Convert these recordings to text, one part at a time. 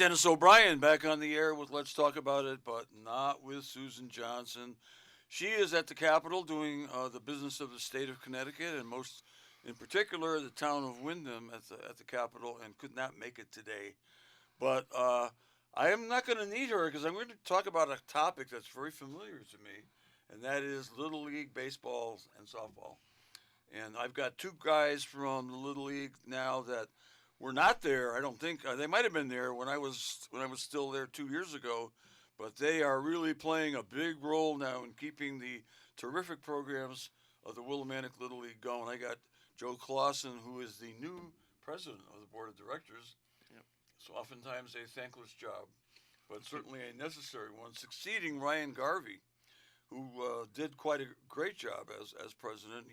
Dennis O'Brien back on the air with Let's Talk About It, but not with Susan Johnson. She is at the Capitol doing the business of the state of Connecticut, and most in particular the town of Wyndham at the Capitol, and could not make it today. But I am not going to need her because I'm going to talk about a topic that's very familiar to me, and that is Little League baseball and softball. And I've got two guys from the Little League now that were not there. I don't think they might have been there when I was still there 2 years ago, but they are really playing a big role now in keeping the terrific programs of the Willimantic Little League going. I got Joe Clausen, who is the new president of the board of directors. Yep. It's oftentimes a thankless job, but certainly a necessary one, succeeding Ryan Garvey, who did quite a great job as president.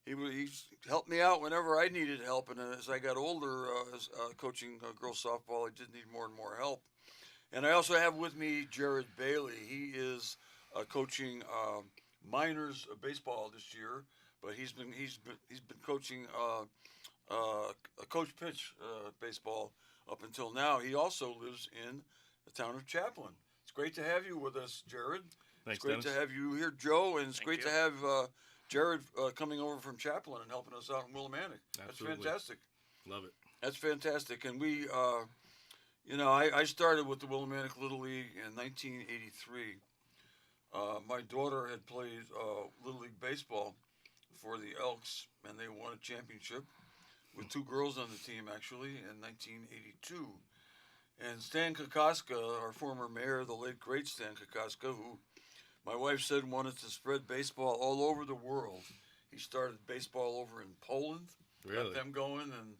He's helped me out whenever I needed help, and as I got older, as coaching girls softball, I did need more and more help. And I also have with me Jared Bailey. He is coaching minors baseball this year, but he's been coaching a coach pitch baseball up until now. He also lives in the town of Chaplin. It's great to have you with us, Jared. Thanks, it's great Dennis. to have you here, Joe, and it's Thank great you. to have Jared coming over from Chaplin and helping us out in Willimantic. That's Absolutely. fantastic. Love it. That's fantastic. And we, I started with the Willimantic Little League in 1983. My daughter had played Little League baseball for the Elks, and they won a championship with two girls on the team, actually, in 1982. And Stan Kokoska, our former mayor, the late great Stan Kokoska, who my wife said wanted to spread baseball all over the world. He started baseball over in Poland, Really? got them going, and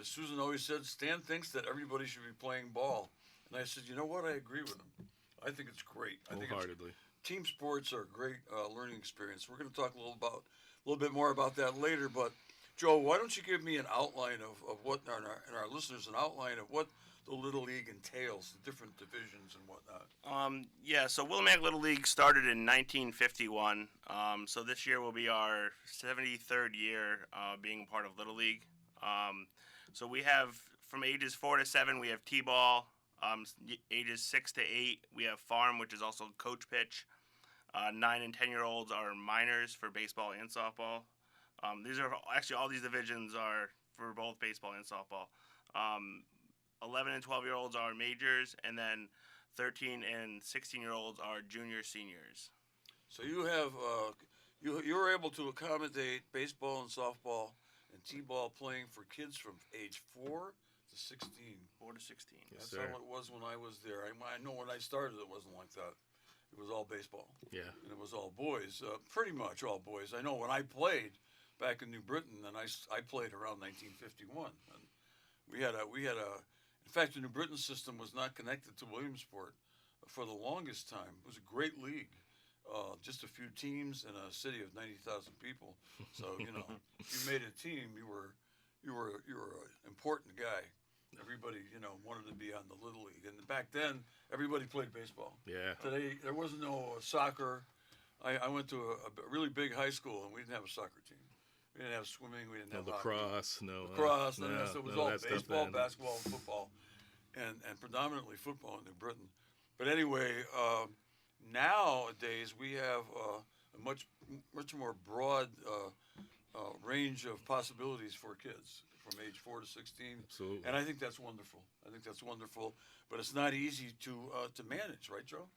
Susan always said, Stan thinks that everybody should be playing ball. And I said, you know what? I agree with him. I think it's great. I think Wholeheartedly. team sports are a great learning experience. We're going to talk a little bit more about that later. But Joe, why don't you give me an outline of what, and our listeners an outline of what the Little League entails, the different divisions and whatnot. So Willimantic Little League started in 1951. So this year will be our 73rd year being part of Little League. So we have from ages 4 to 7, we have T-ball. Ages 6 to 8, we have farm, which is also coach pitch. 9 and 10-year-olds are minors for baseball and softball. These are actually all these divisions are for both baseball and softball. 11 and 12-year-olds are majors, and then 13 and 16-year-olds are junior seniors. So you have you were able to accommodate baseball and softball and t-ball playing for kids from age 4 to 16. 4 to 16. That's sir. how it was when I was there. I know when I started, it wasn't like that. It was all baseball, Yeah. and it was all boys, pretty much all boys. I know when I played back in New Britain, and I played around 1951, and we had a. In fact, the New Britain system was not connected to Williamsport for the longest time. It was a great league. Just a few teams in a city of 90,000 people. So if you made a team, you were an important guy. Everybody wanted to be on the Little League, and back then everybody played baseball. Yeah. Today there was no soccer. I went to a really big high school, and we didn't have a soccer team. We didn't have swimming. We didn't No have hockey. lacrosse. No. Lacrosse. no, It was none all of that stuff baseball, then. basketball, and football, and predominantly football in New Britain. But anyway, nowadays we have a much more broad range of possibilities for kids from age 4 to 16. Absolutely. And I think that's wonderful. But it's not easy to manage, right, Joe?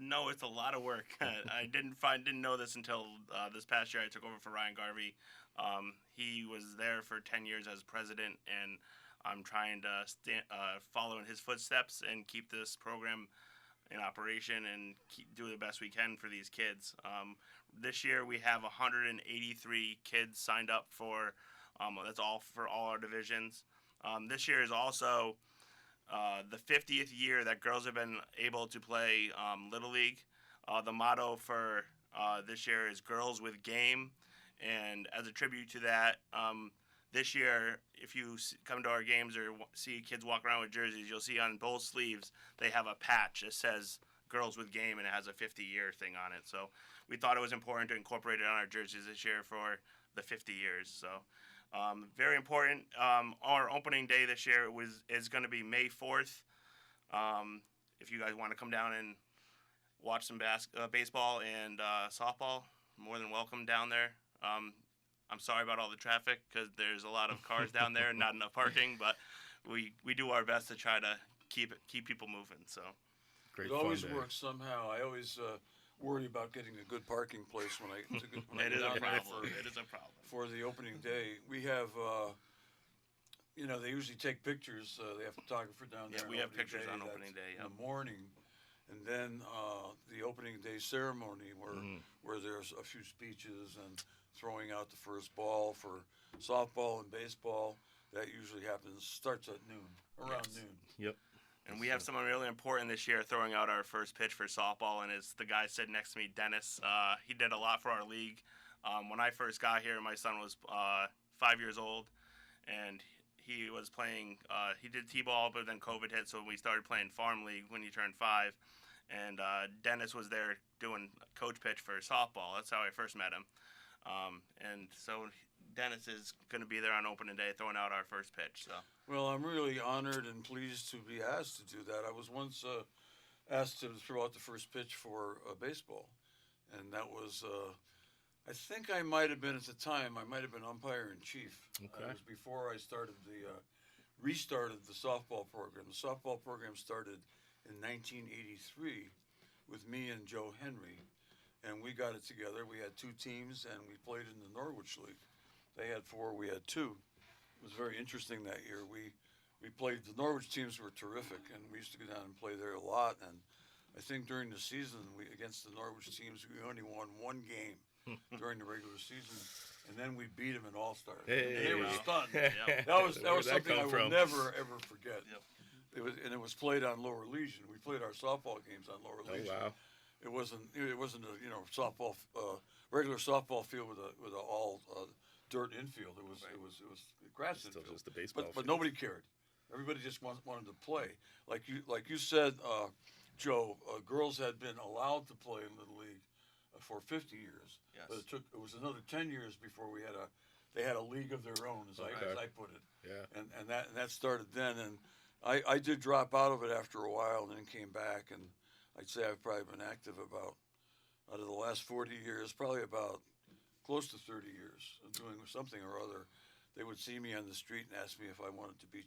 No, it's a lot of work. I didn't know this until this past year. I took over for Ryan Garvey. He was there for 10 years as president, and I'm trying to follow in his footsteps and keep this program in operation and do the best we can for these kids. This year we have 183 kids signed up for. That's all for all our divisions. This year is also the 50th year that girls have been able to play Little League. The motto for this year is Girls with Game. And as a tribute to that, this year, if you come to our games or see kids walk around with jerseys, you'll see on both sleeves they have a patch that says Girls with Game, and it has a 50-year thing on it. So we thought it was important to incorporate it on our jerseys this year for the 50 years. So Very important. Our opening day this year is going to be May 4th. If you guys want to come down and watch some baseball and softball, more than welcome down there. I'm sorry about all the traffic because there's a lot of cars down there and not enough parking, but we do our best to try to keep people moving. So Great It always fun day. works somehow. I always worry about getting a good parking place when I it get is a down there problem. It is a problem. for the opening day. We have, they usually take pictures. They have a photographer down there. Yeah, on we have opening pictures day. on That's opening day. in Yep. the morning, and then the opening day ceremony where there's a few speeches and throwing out the first ball for softball and baseball. That usually starts at noon, around Yes. noon. Yep. And we have someone really important this year throwing out our first pitch for softball, and it's the guy sitting next to me, Dennis. He did a lot for our league. When I first got here, my son was 5 years old, and he was playing. He did t-ball, but then COVID hit, so we started playing farm league when he turned 5. And Dennis was there doing coach pitch for softball. That's how I first met him. And so Dennis is going to be there on opening day throwing out our first pitch. So. Well, I'm really honored and pleased to be asked to do that. I was once asked to throw out the first pitch for baseball, and that was, I think I might have been at the time, I might have been umpire in chief. Okay. It was before I started restarted the softball program. The softball program started in 1983 with me and Joe Henry, and we got it together. We had 2 teams, and we played in the Norwich League. They had 4, we had 2. It was very interesting that year. We played, the Norwich teams were terrific, and we used to go down and play there a lot. And I think during the season, against the Norwich teams, we only won 1 game during the regular season, and then we beat them in All-Stars. Hey. And they were stunned. Yeah. That was Where'd that something I come will from? never ever forget. Yep. It was played on Lower Legion. We played our softball games on Lower Oh Legion. wow. It wasn't a softball regular softball field with a all dirt infield. It was grass Still infield. just a baseball But field. nobody cared. Everybody just wanted to play. Like you said, Joe. Girls had been allowed to play in Little League for 50 years. Yes. But it was another 10 years before they had a league of their own, as I put it. Yeah. And that started then. And I did drop out of it after a while, and then came back. And I'd say I've probably been active out of the last 40 years, probably about close to 30 years of doing something or other. They would see me on the street and ask me if I wanted to be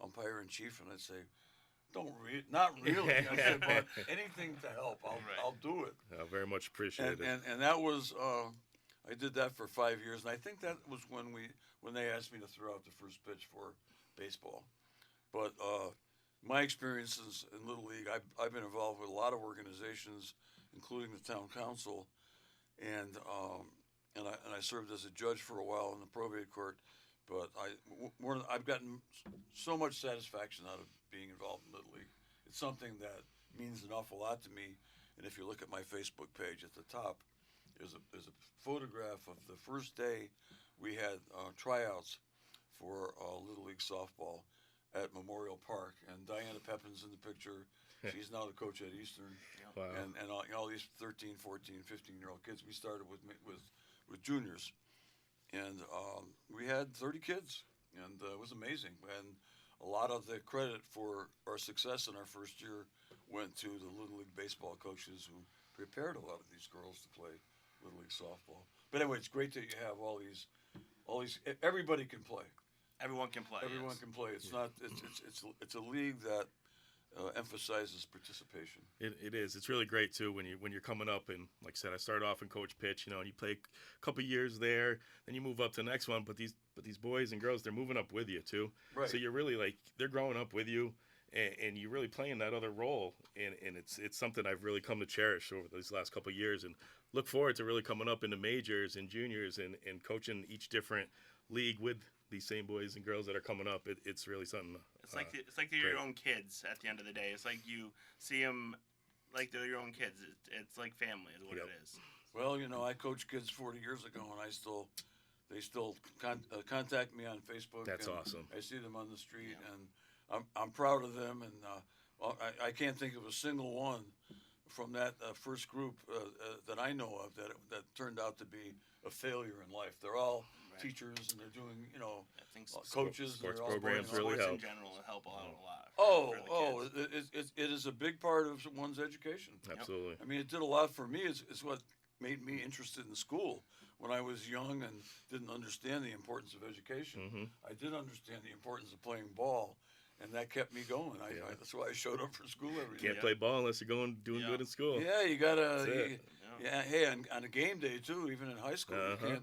umpire in chief, and I'd say, not really. I said, but anything to help, I'll do it. Very much appreciated. And that was I did that for 5 years, and I think that was when they asked me to throw out the first pitch for baseball. But my experiences in Little League, I've been involved with a lot of organizations, including the town council, and I served as a judge for a while in the probate court. But I've gotten so much satisfaction out of being involved in Little League. It's something that means an awful lot to me. And if you look at my Facebook page at the top, there's a photograph of the first day we had tryouts for Little League softball at Memorial Park, and Diana Pepin's in the picture. She's now the coach at Eastern. Wow. And all these 13, 14, 15-year-old kids. We started with juniors, and we had 30 kids, and it was amazing. And a lot of the credit for our success in our first year went to the Little League baseball coaches who prepared a lot of these girls to play Little League softball. But anyway, it's great that you have all these. Everybody can play. Everyone can play. Everyone yes. can play. It's not. It's a league that emphasizes participation. It is. It's really great too when you're coming up, and like I said, I started off in coach pitch, and you play a couple years there, then you move up to the next one. But these boys and girls, they're moving up with you too. Right. So you're really they're growing up with you, and you're really playing that other role, and it's something I've really come to cherish over these last couple of years, and look forward to really coming up into majors and juniors and coaching each different league with these same boys and girls that are coming up. It's really something. It's like they're your own kids at the end of the day. It's like you see them like they're your own kids. It's like family is what Yep. it is. Well, I coached kids 40 years ago, and they still contact me on Facebook. That's and awesome. I see them on the street, Yeah. and I'm proud of them. And I can't think of a single one from that first group that I know of that turned out to be a failure in life. They're all teachers and they're doing, I think coaches. sports they're all programs going on. really sports help. in general help out a lot. Oh, it is a big part of one's education. Absolutely. I mean, it did a lot for me. It's what made me interested in school. When I was young and didn't understand the importance of education, Mm-hmm. I did understand the importance of playing ball, and that kept me going. That's why I showed up for school every day. Can't play ball unless you're doing Yeah. good in school. Yeah, you gotta. That's it. Yeah, hey, on a game day too, even in high school, Uh-huh.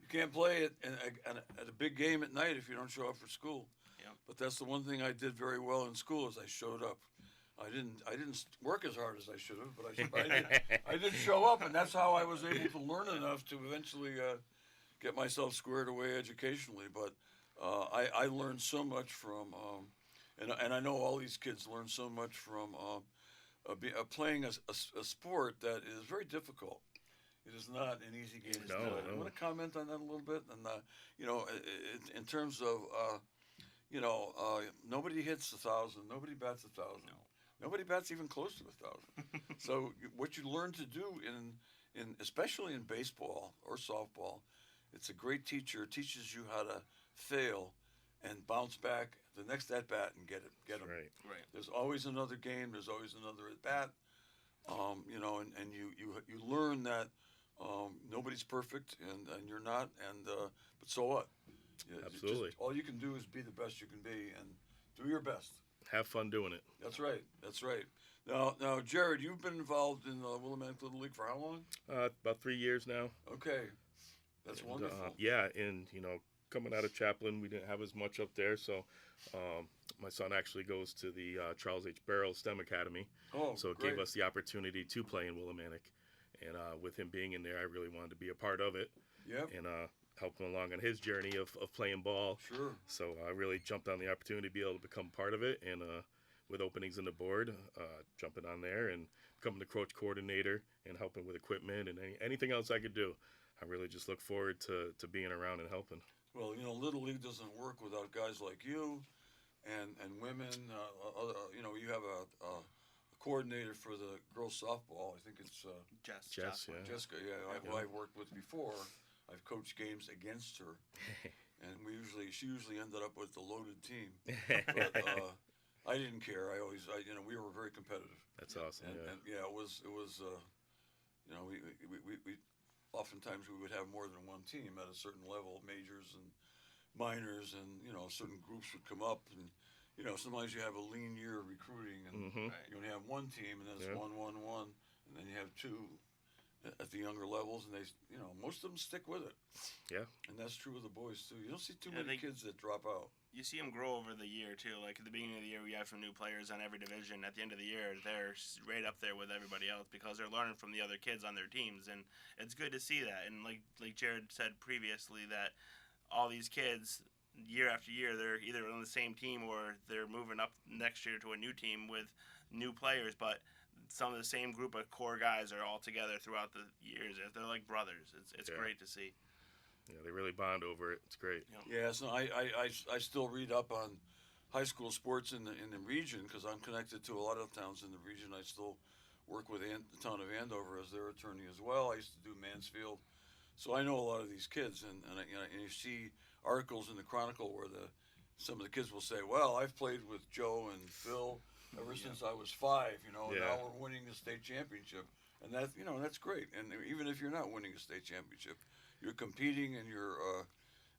you can't play at a big game at night if you don't show up for school. Yeah. But that's the one thing I did very well in school is I showed up. I didn't work as hard as I should have, but I did show up, and that's how I was able to learn enough to eventually get myself squared away educationally. But I learned so much from, and I know all these kids learn so much from playing a sport that is very difficult. It is not an easy game to No, play. no. I want to comment on that a little bit, and in terms of nobody hits 1,000, nobody bats 1,000. No. Nobody bats even close to 1,000. So what you learn to do in especially in baseball or softball, it's a great teacher. It teaches you how to fail and bounce back the next at bat and get them. Right. Right. There's always another game. There's always another at bat. And you learn that nobody's perfect and you're not. But so what? Absolutely. All you can do is be the best you can be and do your best. Have fun doing it. That's right. That's right. Now, Jared, you've been involved in the Willimantic Little League for how long? About 3 years now. Okay, that's And, wonderful. yeah, and coming out of Chaplin, we didn't have as much up there, so my son actually goes to the Charles H. Barrow STEM Academy. Oh, So it great. gave us the opportunity to play in Willimantic, and with him being in there, I really wanted to be a part of it Yep, and help him along on his journey of playing ball. sure. So I really jumped on the opportunity to be able to become part of it, and with openings in the board, jumping on there and becoming the coach coordinator and helping with equipment and anything else I could do. I really just look forward to being around and helping. Well, Little League doesn't work without guys like you and women. You have a coordinator for the girls softball. I think it's Jess. Jess, yeah. Jessica. Yeah, who I've worked with before. I've coached games against her, and she usually ended up with the loaded team. But I didn't care. We were very competitive. That's awesome. And Yeah. it was we oftentimes we would have more than one team at a certain level, majors and minors, and certain groups would come up, and sometimes you have a lean year of recruiting, and Hmm. Right. you only have one team, and then it's Yeah. 1-1-1, and then you have two at the younger levels, and they most of them stick with it. Yeah. And that's true with the boys too. You don't see too Yeah, many kids that drop out. You see them grow over the year too. Like at the beginning of the year, we have some new players on every division. At the end of the year, they're right up there with everybody else because they're learning from the other kids on their teams, and it's good to see that. And like Jared said previously, that all these kids, year after year, they're either on the same team or they're moving up next year to a new team with new players, but some of the same group of core guys are all together throughout the years. They're like brothers. It's Yeah. great to see. Yeah, they really bond over it. It's great. Yeah, so I still read up on high school sports in the region because I'm connected to a lot of towns in the region. I still work with the town of Andover as their attorney as well. I used to do Mansfield, so I know a lot of these kids. And you see articles in the Chronicle where some of the kids will say, "Well, I've played with Joe and Phil ever since I was 5. And Yeah. now we're winning the state championship." And that's great. And even if you're not winning a state championship, you're competing and you're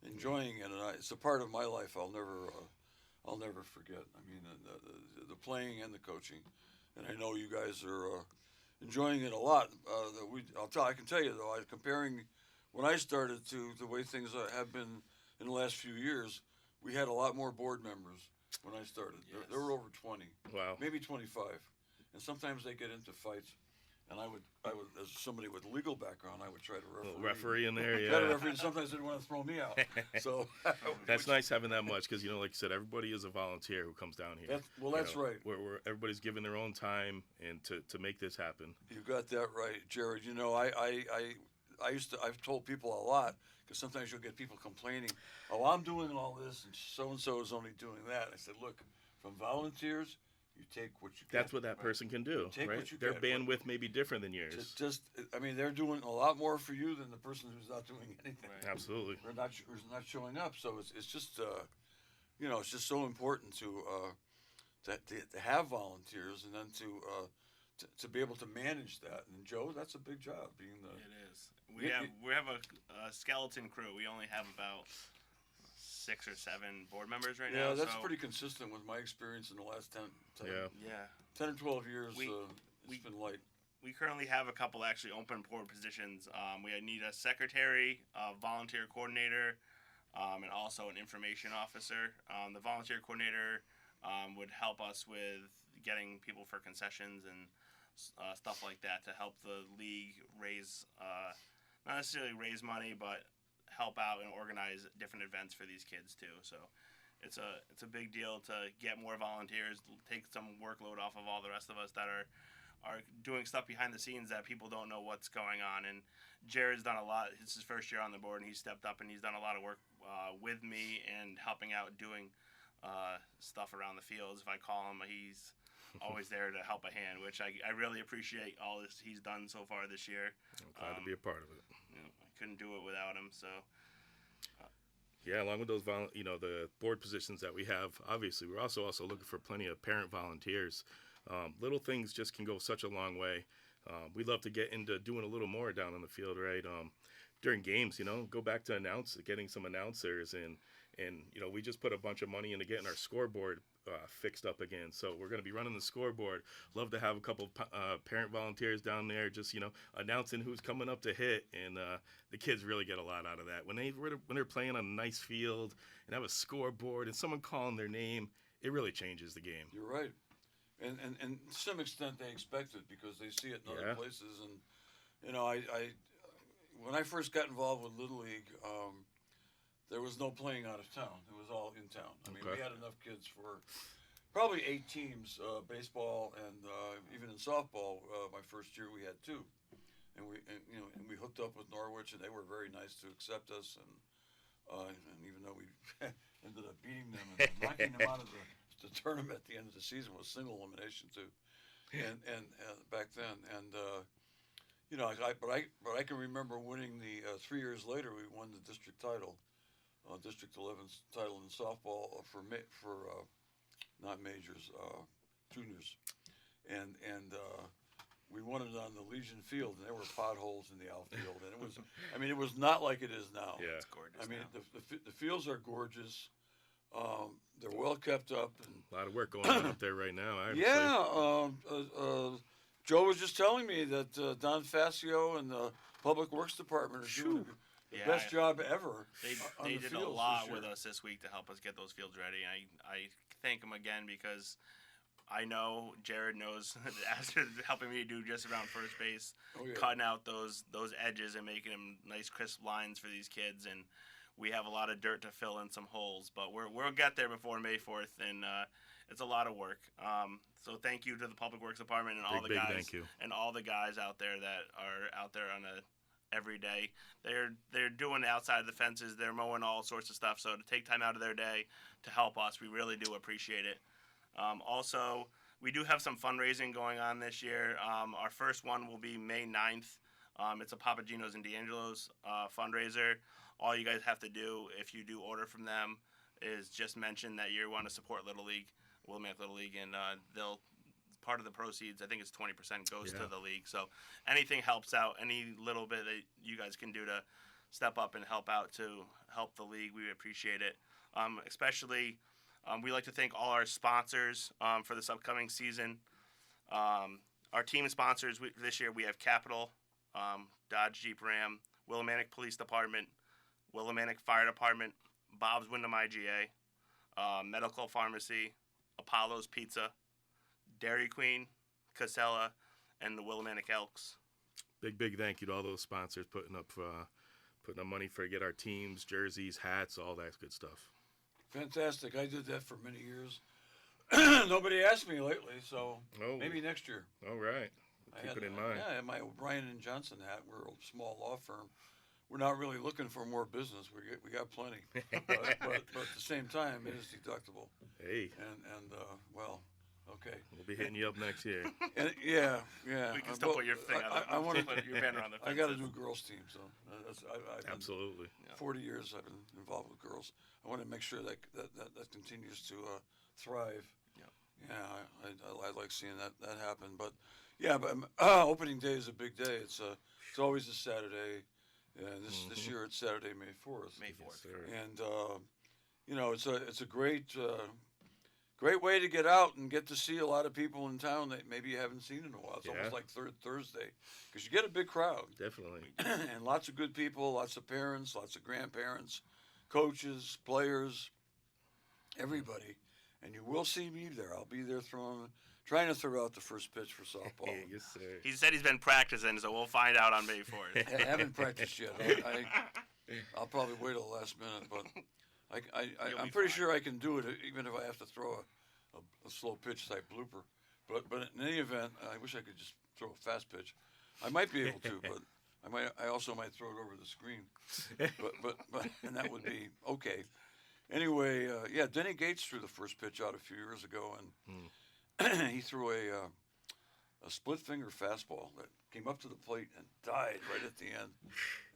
enjoying it, and it's a part of my life I'll never forget. I mean, the playing and the coaching, and I know you guys are enjoying it a lot. I can tell you though, comparing when I started to the way things have been in the last few years, we had a lot more board members when I started. There were over 20, Wow. maybe 25, and sometimes they get into fights. And I would, as somebody with legal background, I would try to referee. Little referee in there, Try to yeah. referee, and sometimes they'd want to throw me out. So That's nice having that much because like you said, everybody is a volunteer who comes down here. That's right. Where everybody's giving their own time and to make this happen. You got that right, Jared. I've told people a lot because sometimes you'll get people complaining, "Oh, I'm doing all this, and so is only doing that." I said, "Look, from volunteers You take what you get. That's what that person can do, Take right? what you Their get. bandwidth may be different than yours. I mean, they're doing a lot more for you than the person who's not doing anything. Right. Absolutely. Or who's not showing up. So it's just, it's just so important to have volunteers and then to be able to manage that. And Joe, that's a big job. Being the It is. We have a skeleton crew. We only have about 6 or 7 board members right now. yeah, that's so, pretty consistent with my experience in the last 10 Yeah. or 12 years. We- It's been light. We currently have a couple actually open board positions. We need a secretary, a volunteer coordinator, and also an information officer. The volunteer coordinator would help us with getting people for concessions and stuff like that to help the league raise, not necessarily raise money, but help out and organize different events for these kids too. So it's a big deal to get more volunteers, take some workload off of all the rest of us that are doing stuff behind the scenes that people don't know what's going on. And Jared's done a lot. It's his first year on the board, and he's stepped up and he's done a lot of work with me and helping out doing stuff around the fields. If I call him, he's always there to help a hand, which I really appreciate all this he's done so far this year. I'm glad to be a part of it. I couldn't do it without him. So Yeah, along with those, the board positions that we have, obviously, we're also looking for plenty of parent volunteers. Little things just can go such a long way. We'd love to get into doing a little more down on the field, right? During games, go back to getting some announcers, and we just put a bunch of money into getting our scoreboard fixed up again. So we're going to be running the scoreboard. Love to have a couple parent volunteers down there, just announcing who's coming up to hit, and the kids really get a lot out of that when they're playing on a nice field and have a scoreboard and someone calling their name. It really changes the game. You're right. And to some extent they expect it because they see it in other places. And I when I first got involved with Little League, there was no playing out of town. It was all in town. I mean, we had enough kids for probably 8 teams, baseball and even in softball. My first year we had 2, and we hooked up with Norwich, and they were very nice to accept us. And even though we ended up beating them and knocking them out of the tournament at the end of the season was single elimination too, and back then, and but I can remember winning the 3 years later we won the district title, District 11's title in softball for not majors, juniors, and we won it on the Legion Field, and there were potholes in the outfield, and it was not like it is now. Yeah, it's gorgeous. I mean now. the fields are gorgeous. They're well kept up, and A lot of work going on up there right now. I would say. yeah. Joe was just telling me that Don Facio and the Public Works Department are doing the best job ever. on They the did a fields lot this with year. us this week to help us get those fields ready. I thank them again because I know Jared knows after helping me do just around first base, Oh, yeah. cutting out those edges and making them nice crisp lines for these kids, and we have a lot of dirt to fill in some holes, but we'll get there before May 4th, and it's a lot of work. So thank you to the Public Works Department and all the Big guys thank you. and all the guys out there that are out there on every day. They're doing outside of the fences. They're mowing all sorts of stuff. So to take time out of their day to help us, we really do appreciate it. Also, we do have some fundraising going on this year. Our first one will be May 9th. It's a Papagino's and D'Angelo's fundraiser. All you guys have to do, if you do order from them, is just mention that you want to support Little League, Willimantic Little League, and they'll part of the proceeds, I think it's 20% goes to the league. So anything helps out, any little bit that you guys can do to step up and help out to help the league, we appreciate it. Especially, we like to thank all our sponsors for this upcoming season. Our team sponsors this year, we have Capital, Dodge Jeep Ram, Willimantic Police Department, Willimantic Fire Department, Bob's Wyndham IGA, Medical Pharmacy, Apollo's Pizza, Dairy Queen, Casella, and the Willimantic Elks. Big thank you to all those sponsors putting up money for get our teams, jerseys, hats, all that good stuff. Fantastic. I did that for many years. Nobody asked me lately, so maybe next year. All right. Keep it in mind. Yeah, I had my O'Brien and Johnson hat. We're a small law firm. We're not really looking for more business. We got plenty, but at the same time, it is deductible. Hey. And well, Okay. We'll be hitting you up next year. And, yeah. We can still put your thing on I want to put your banner on the I fence. got to do girls teams. So I've been Absolutely. 40 years I've been involved with girls. I want to make sure that continues to thrive. Yeah. Yeah, I like seeing that happen. But yeah, but opening day is a big day. It's always a Saturday. Yeah, this year it's Saturday, May 4th. May 4th. Yes, sir. And it's a great way to get out and get to see a lot of people in town that maybe you haven't seen in a while. It's almost like third Thursday because you get a big crowd Definitely. and lots of good people, lots of parents, lots of grandparents, coaches, players, everybody. And you will see me there. I'll be there trying to throw out the first pitch for softball. Yes, sir. He said he's been practicing, so we'll find out on May 4th. I haven't practiced yet. I'll probably wait till the last minute, but I'm pretty sure I can do it, even if I have to throw a slow pitch type blooper. But in any event, I wish I could just throw a fast pitch. I might be able to, but I also might throw it over the screen. But and that would be okay. Anyway, Denny Gates threw the first pitch out a few years ago, and he threw a split finger fastball that came up to the plate and died right at the end.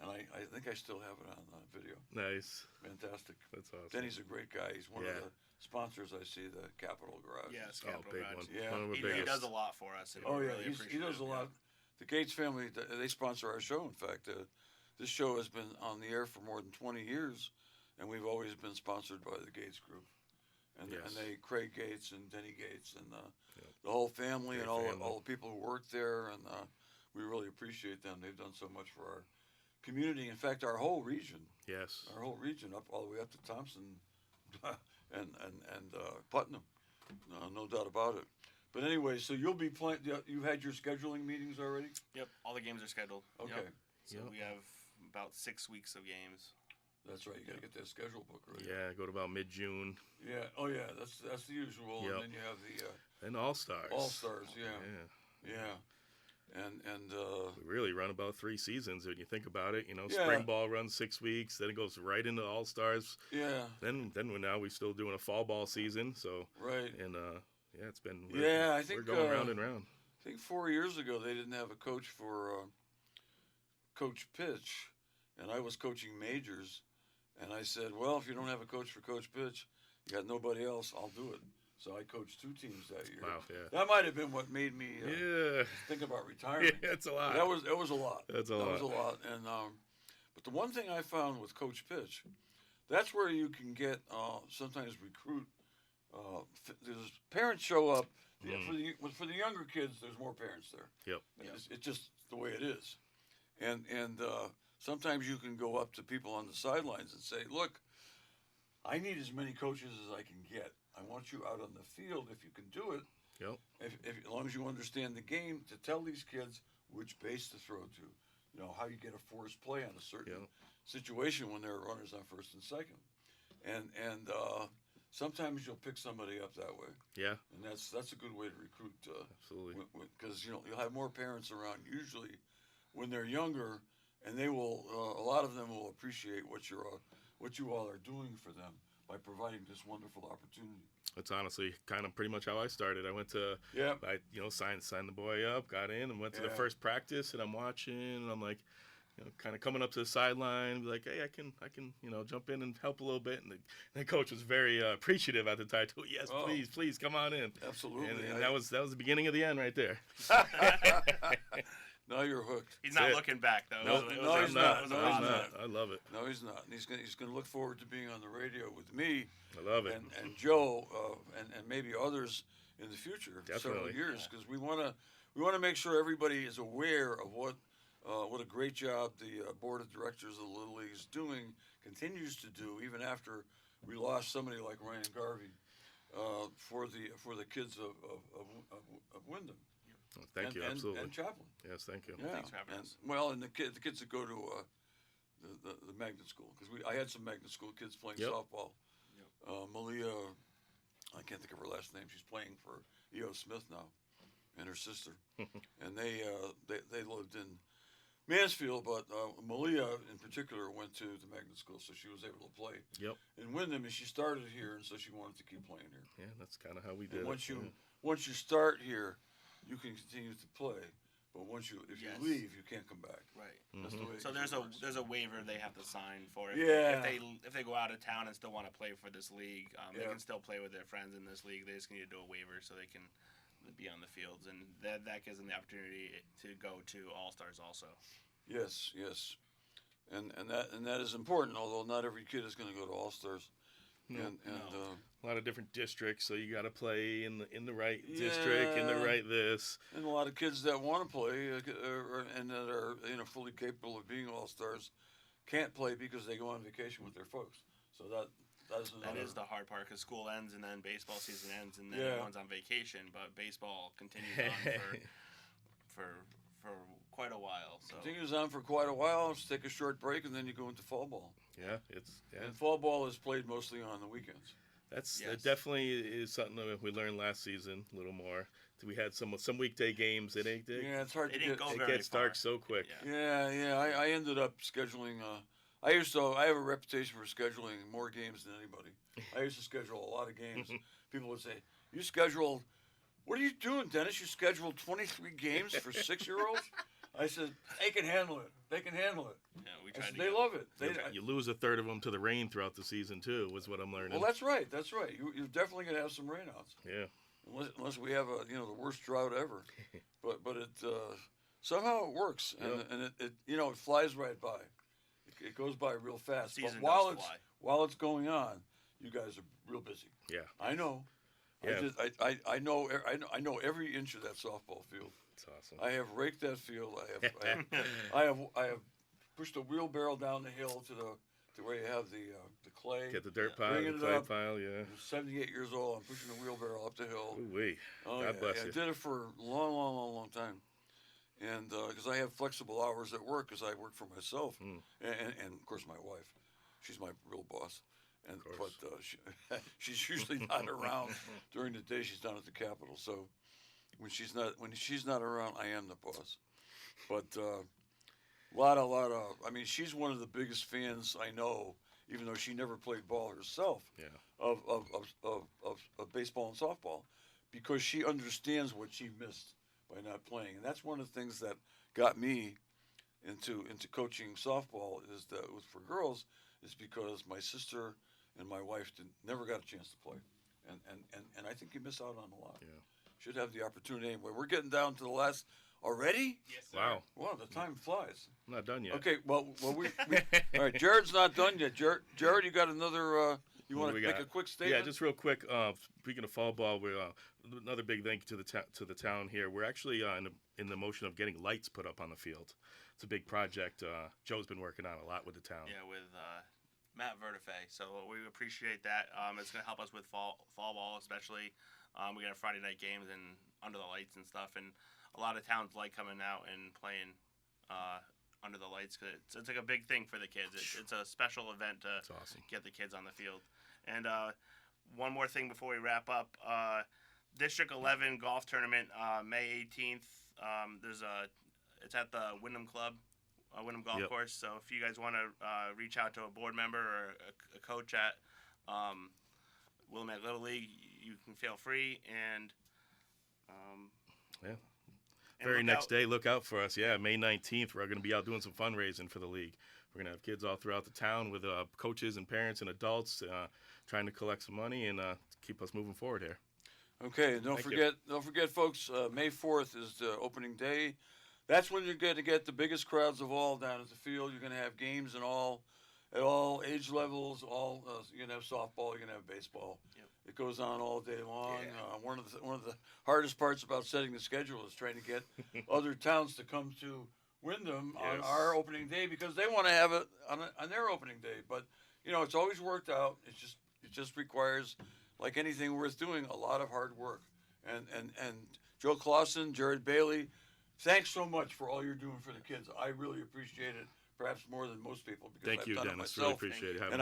And I think I still have it on video. Nice. Fantastic. That's awesome. Denny's a great guy. He's one of the sponsors I see, the Capitol Garage. Yes, Oh, Capital big Garage. one. Yeah. One of the He biggest. does a lot for us. And Oh we yeah, really he appreciate does a it, lot. The Gates family, they sponsor our show. In fact, this show has been on the air for more than 20 years, and we've always been sponsored by the Gates Group. And Craig Gates and Denny Gates and the whole family Great and all family. the people who work there, and we really appreciate them. They've done so much for our community. In fact, our whole region, Yes. up all the way up to Thompson and Putnam, no doubt about it. But anyway, so you'll be playing. You had your scheduling meetings already? Yep, all the games are scheduled. Okay, Yep. So Yep. we have about 6 weeks of games. that's right. You gotta get that schedule book ready. Yeah, go to about mid-June. Yeah. Oh yeah. That's the usual. Yep. And then you have the And All-Stars. All Stars. Yeah. Yeah. Yeah. And We really run about 3 seasons when you think about it. Yeah. Spring ball runs 6 weeks, then it goes right into All-Stars. yeah. Then we're still doing a fall ball season. So, Right. and it's been I think we're going round and round. I think 4 years ago they didn't have a coach for Coach Pitch, and I was coaching majors, and I said, well, if you don't have a coach for Coach Pitch, you got nobody else. I'll do it. So I coached 2 teams that year. Wow, yeah. That might have been what made me Yeah. think about retirement. Yeah, it's a lot. That was a lot. That's a That lot. was a lot. And but the one thing I found with Coach Pitch, that's where you can get sometimes recruit. There's parents show up for the younger kids. There's more parents there. Yep. It's just the way it is. And sometimes you can go up to people on the sidelines and say, look, I need as many coaches as I can get. I want you out on the field if you can do it. Yep. As long as you understand the game, to tell these kids which base to throw to, how you get a forced play on a certain situation when there are runners on first and second, and sometimes you'll pick somebody up that way, Yeah. and that's a good way to recruit. Absolutely. Because you'll have more parents around usually when they're younger, and they will a lot of them will appreciate what you all are doing for them by providing this wonderful opportunity. That's honestly kind of pretty much how I started. I went to, signed the boy up, got in, and went to the first practice, and I'm watching, and I'm like, kind of coming up to the sideline, like, hey, I can, jump in and help a little bit. And the coach was very appreciative at the time. Too. Yes, please, come on in. Absolutely. And that was the beginning of the end right there. Now you're hooked. He's not looking back, though. No, he's not. No, he's not. I love it. No, he's not. And he's gonna look forward to being on the radio with me I love it. and Joe and maybe others in the future, several Definitely. years, because we wanna make sure everybody is aware of what a great job the board of directors of the Little League is doing, continues to do, even after we lost somebody like Ryan Garvey for the kids of Wyndham. Oh, thank you. Absolutely. And Chaplin. Yes, thank you. Yeah. Thanks for having and, us. Well, and the kids that go to the magnet school, because I had some magnet school kids playing softball. Malia, I can't think of her last name. She's playing for E.O. Smith now, and her sister, and they lived in Mansfield, but Malia in particular went to the magnet school, so she was able to play Yep. in Wyndham, and she started here, and so she wanted to keep playing here. Yeah, that's kind of how we did And it. once you start here, you can continue to play. But if Yes. you leave, you can't come back. Right. That's the way it So usually works. there's a waiver they have to sign for it. Yeah. If they go out of town and still want to play for this league, they Yeah. can still play with their friends in this league. They just need to do a waiver so they can be on the fields, and that gives them the opportunity to go to All Stars also. Yes, yes, and that is important. Although not every kid is going to go to All Stars, No. and A lot of different districts, so you got to play in the right district, in the Yeah. right this. and a lot of kids that want to play and that are fully capable of being All Stars can't play because they go on vacation with their folks. So that's That another. is the hard part because school ends and then baseball season ends and then Yeah. everyone's on vacation, but baseball continues on for quite a while. So Continues on for quite a while. Just take a short break, and then you go into fall ball. Yeah, And fall ball is played mostly on the weekends. that Yes. definitely is something that we learned last season a little more. We had some weekday games. It Yeah, it's hard They to didn't get. go it very gets dark far. so quick. Yeah. Yeah, I ended up scheduling. I have a reputation for scheduling more games than anybody. I used to schedule a lot of games. People would say, "You schedule? What are you doing, Dennis? You scheduled 23 games for 6-year-olds?" I said, "They can handle it. They can handle it." Yeah, we I tried said, to they get- love it. You lose a third of them to the rain throughout the season too. Was what I'm learning. Well, that's right. That's right. You're definitely gonna have some rainouts, Yeah. unless we have the worst drought ever. But it somehow it works, and it flies right by. It goes by real fast. The season But while does it's fly. while it's going on, you guys are real busy. Yeah. I know. Yeah. I know every inch of that softball field. It's awesome. I have raked that field. I have pushed a wheelbarrow down the hill to where you have the clay. Get the dirt pile, Bringing the it clay up. pile. Yeah. I'm 78 years old. I'm pushing a wheelbarrow up the hill. Ooh wee. Oh, God yeah, bless yeah. you. I did it for a long time. And because I have flexible hours at work, because I work for myself, and of course my wife, she's my real boss. And course. but she's usually not around during the day. She's down at the Capitol. So when she's not around, I am the boss. But lot of. I mean, she's one of the biggest fans I know, even though she never played ball herself. Yeah. Of baseball and softball, because she understands what she missed by not playing, and that's one of the things that got me into coaching softball is that for girls is because my sister and my wife never got a chance to play, and I think you miss out on a lot. Yeah. Should have the opportunity anyway. We're getting down to the last already. Yes, sir. Wow. Wow, the time flies. I'm not done yet. Okay, well we all right. Jared's not done yet. Jared, you got another. You What want do to we make got? a quick statement? Yeah, just real quick. Speaking of fall ball, we're another big thank you to the town here. We're actually in the motion of getting lights put up on the field. It's a big project. Joe's been working on a lot with the town. Yeah, with Matt Vertife. So we appreciate that. It's going to help us with fall ball, especially. We got Friday night games and under the lights and stuff, and a lot of towns like coming out and playing under the lights because it's like a big thing for the kids. It's a special event to It's awesome. get the kids on the field. And one more thing before we wrap up. District 11 golf tournament, May 18th. It's at the Wyndham Club, Wyndham Golf Yep. Course. So if you guys want to reach out to a board member or a coach at Willamette Little League, you can feel free. And Yeah. and Very look next out- day, look out for us. Yeah, May 19th, we're going to be out doing some fundraising for the league. We're going to have kids all throughout the town with coaches and parents and adults trying to collect some money and keep us moving forward here. Okay, and don't forget, folks. May 4th is the opening day. That's when you're going to get the biggest crowds of all down at the field. You're going to have games at all age levels. You're going to have softball. You're going to have baseball. Yep. It goes on all day long. Yeah. One of the hardest parts about setting the schedule is trying to get other towns to come to Wyndham on Yes. our opening day because they want to have it on their opening day. But it's always worked out. It just requires, like anything worth doing, a lot of hard work. And Joe Clausen, Jared Bailey, thanks so much for all you're doing for the kids. I really appreciate it, perhaps more than most people, because Thank I've you, done Dennis. it Really myself. appreciate it having And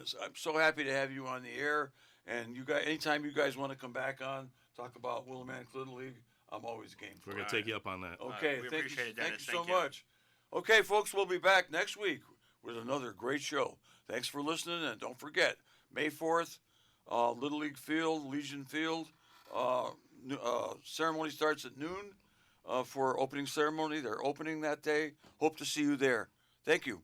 us. I'm so happy to have you on the air. And you guys, anytime you guys want to come back on, talk about Willamette Little League, I'm always game for We're it. going to take you up on that. Okay, we thank appreciate you, it, Dennis. Thank you so Thank you. much. Okay, folks, we'll be back next week with another great show. Thanks for listening, and don't forget, May 4th, Little League Field, Legion Field, ceremony starts at noon for opening ceremony. They're opening that day. Hope to see you there. Thank you.